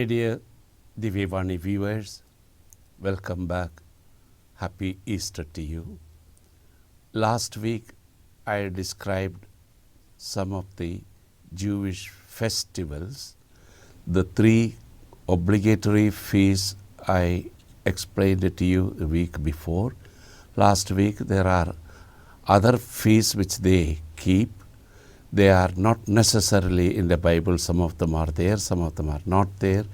My dear Divyavani viewers, welcome back. Happy Easter to you. Last week I described some of the Jewish festivals. The three obligatory feasts I explained it to you a week before. Last week there are other feasts which they keep. They are not necessarily in the Bible. Some of them are there, some of them are not there.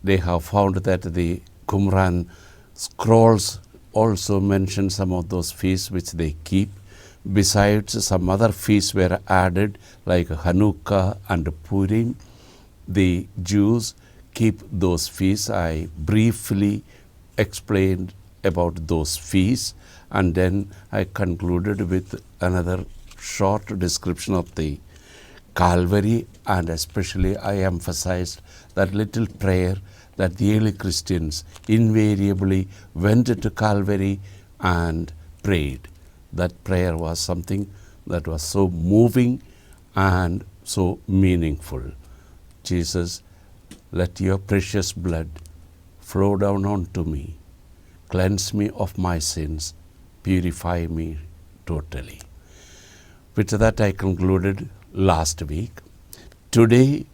They have found that the Qumran scrolls also mention some of those feasts which they keep. Besides, some other feasts were added like Hanukkah and Purim. The Jews keep those feasts. I briefly explained about those feasts, and then I concluded with another short description of the Calvary, and especially I emphasized that little prayer that the early Christians invariably went to Calvary and prayed. That prayer was something that was so moving and so meaningful. Jesus, let your precious blood flow down onto me, cleanse me of my sins, purify me totally. With that I concluded last week. Today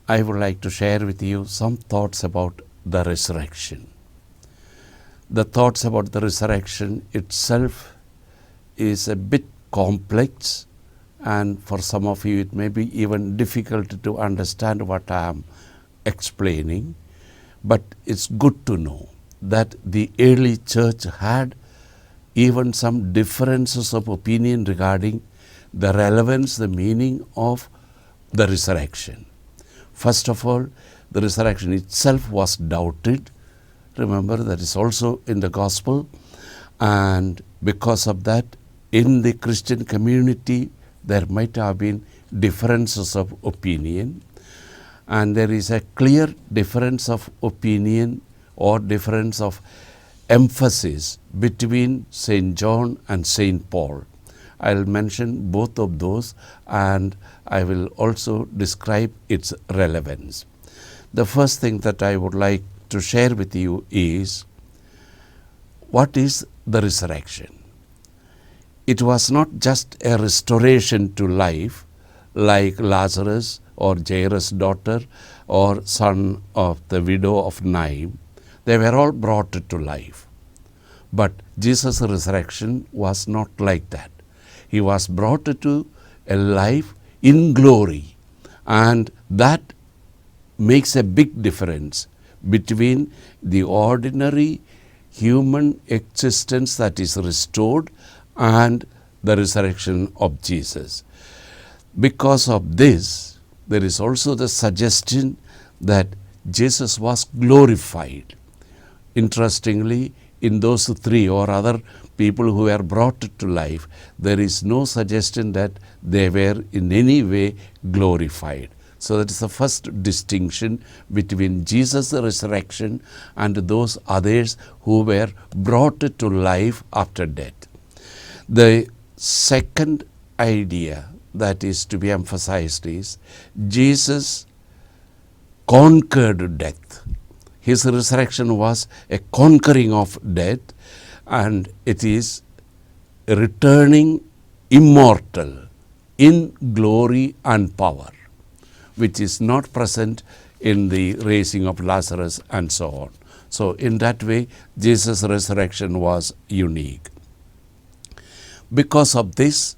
I would like to share with you some thoughts about the resurrection. The thoughts about the resurrection itself is a bit complex, and for some of you it may be even difficult to understand what I am explaining, but it's good to know that the early church had even some differences of opinion regarding the relevance, the meaning of the resurrection. First of all, the resurrection itself was doubted. Remember, that is also in the gospel, and because of that, in the Christian community, there might have been differences of opinion, and there is a clear difference of opinion or difference of emphasis between St. John and St. Paul. I'll mention both of those, and I will also describe its relevance. The first thing that I would like to share with you is, what is the resurrection? It was not just a restoration to life like Lazarus or Jairus' daughter or son of the widow of Nain. They were all brought to life. But Jesus' resurrection was not like that. He was brought to a life in glory, and that makes a big difference between the ordinary human existence that is restored and the resurrection of Jesus. Because of this, there is also the suggestion that Jesus was glorified. Interestingly, in those three or other people who were brought to life, there is no suggestion that they were in any way glorified. So that is the first distinction between Jesus' resurrection and those others who were brought to life after death. The second idea that is to be emphasized is Jesus conquered death. His resurrection was a conquering of death, and it is returning immortal in glory and power, which is not present in the raising of Lazarus and so on. So in that way, Jesus' resurrection was unique. Because of this,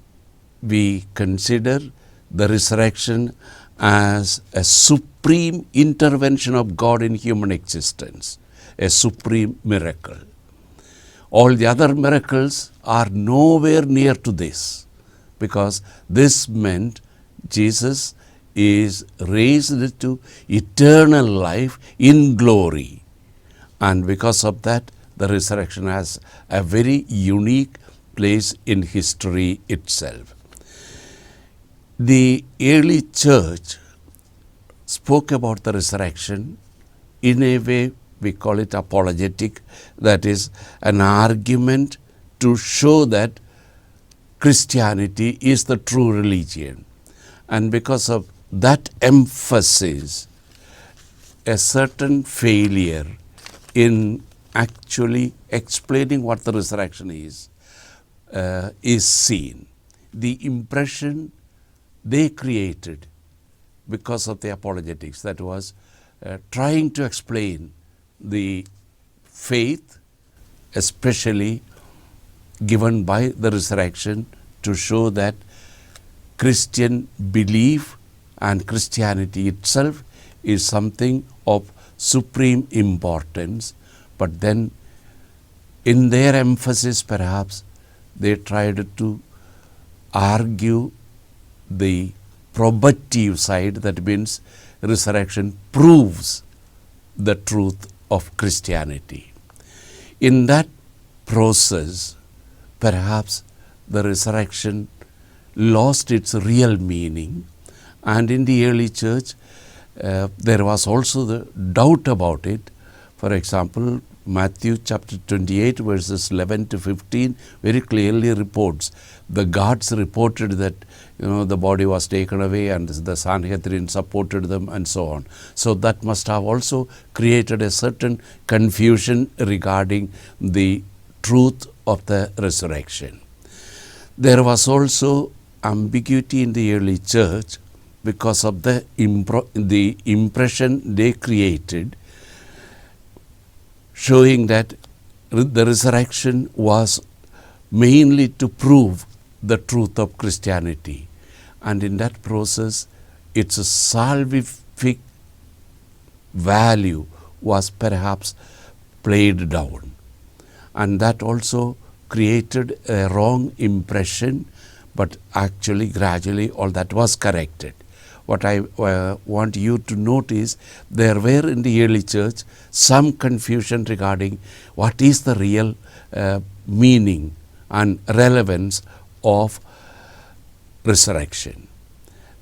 we consider the resurrection as a supreme intervention of God in human existence, a supreme miracle. All the other miracles are nowhere near to this, because this meant Jesus is raised to eternal life in glory. And because of that, the resurrection has a very unique place in history itself. The early church spoke about the resurrection in a way, we call it apologetic, that is an argument to show that Christianity is the true religion. And because of that emphasis, a certain failure in actually explaining what the resurrection is seen. The impression they created because of the apologetics, that was trying to explain the faith, especially given by the resurrection, to show that Christian belief and Christianity itself is something of supreme importance. But then in their emphasis, perhaps they tried to argue the probative side, that means resurrection proves the truth of Christianity. In that process, perhaps the resurrection lost its real meaning, and in the early church there was also the doubt about it. For example, Matthew chapter 28 verses 11 to 15 very clearly reports the guards reported that the body was taken away, and the Sanhedrin supported them, and so on. So that must have also created a certain confusion regarding the truth of the resurrection. There was also ambiguity in the early church because of the impression they created, showing that the resurrection was mainly to prove the truth of Christianity, and in that process its salvific value was perhaps played down, and that also created a wrong impression, but actually gradually all that was corrected. What I want you to note is there were in the early church some confusion regarding what is the real meaning and relevance of resurrection.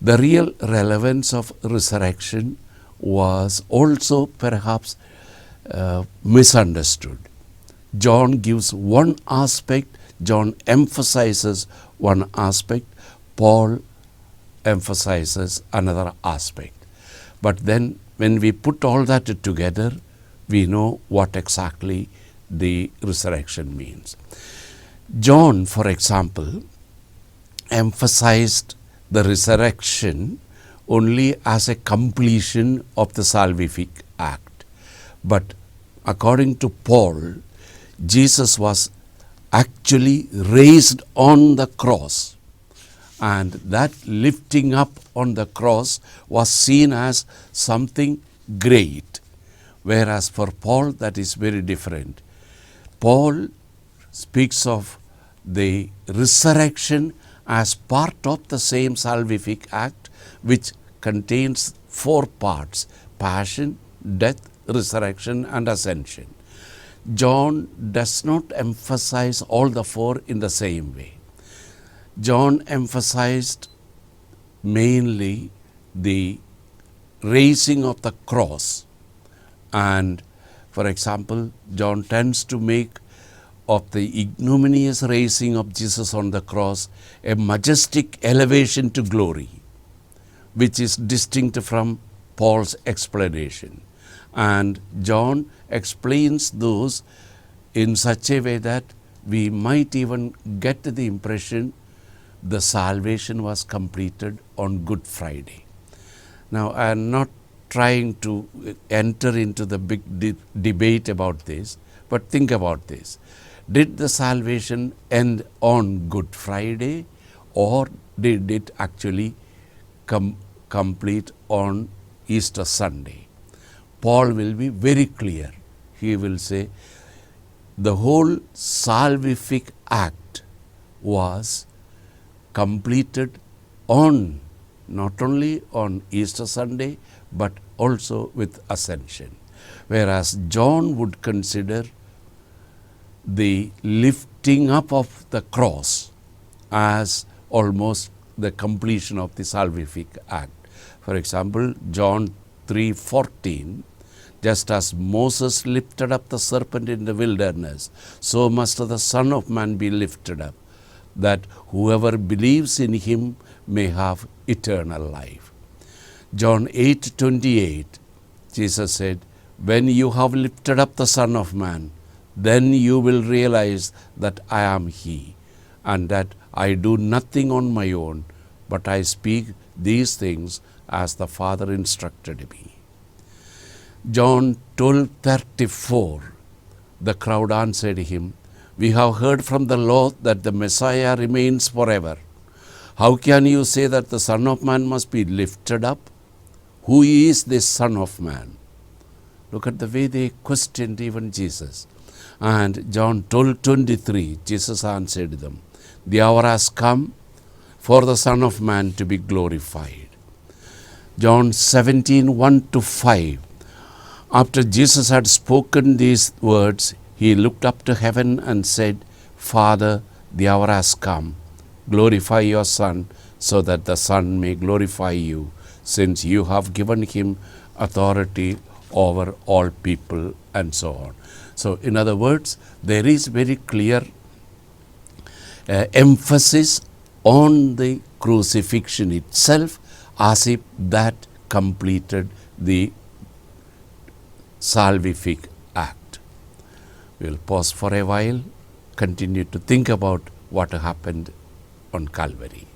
The real relevance of resurrection was also perhaps misunderstood. John gives one aspect, John emphasizes one aspect, Paul emphasizes another aspect. But then when we put all that together, we know what exactly the resurrection means. John, for example, emphasized the resurrection only as a completion of the salvific act. But according to Paul, Jesus was actually raised on the cross, and that lifting up on the cross was seen as something great, whereas for Paul that is very different. Paul speaks of the resurrection as part of the same salvific act, which contains 4 parts: passion, death, resurrection and ascension. John does not emphasize all the 4 in the same way. John emphasized mainly the raising of the cross, and for example, John tends to make of the ignominious raising of Jesus on the cross a majestic elevation to glory, which is distinct from Paul's explanation. And John explains those in such a way that we might even get the impression the salvation was completed on Good Friday. Now, I am not trying to enter into the big debate about this, but think about this. Did the salvation end on Good Friday, or did it actually complete on Easter Sunday? Paul will be very clear. He will say the whole salvific act was completed on not only on Easter Sunday but also with ascension, whereas John would consider the lifting up of the cross as almost the completion of the salvific act. For example, John 3:14, just as Moses lifted up the serpent in the wilderness, so must the Son of Man be lifted up, that whoever believes in him may have eternal life. John 8:28, Jesus said, when you have lifted up the Son of Man, then you will realize that I am He, and that I do nothing on my own, but I speak these things as the Father instructed me. John 12:34, the crowd answered him, we have heard from the law that the Messiah remains forever. How can you say that the Son of Man must be lifted up? Who is this Son of Man? Look at the way they questioned even Jesus. And John 12:23, Jesus answered them, the hour has come for the Son of Man to be glorified. John 17:1-5. After Jesus had spoken these words, he looked up to heaven and said, Father, the hour has come. Glorify your Son, so that the Son may glorify you, since you have given him authority over all people, and so on. So, in other words, there is very clear emphasis on the crucifixion itself, as if that completed the salvific act. We will pause for a while, continue to think about what happened on Calvary.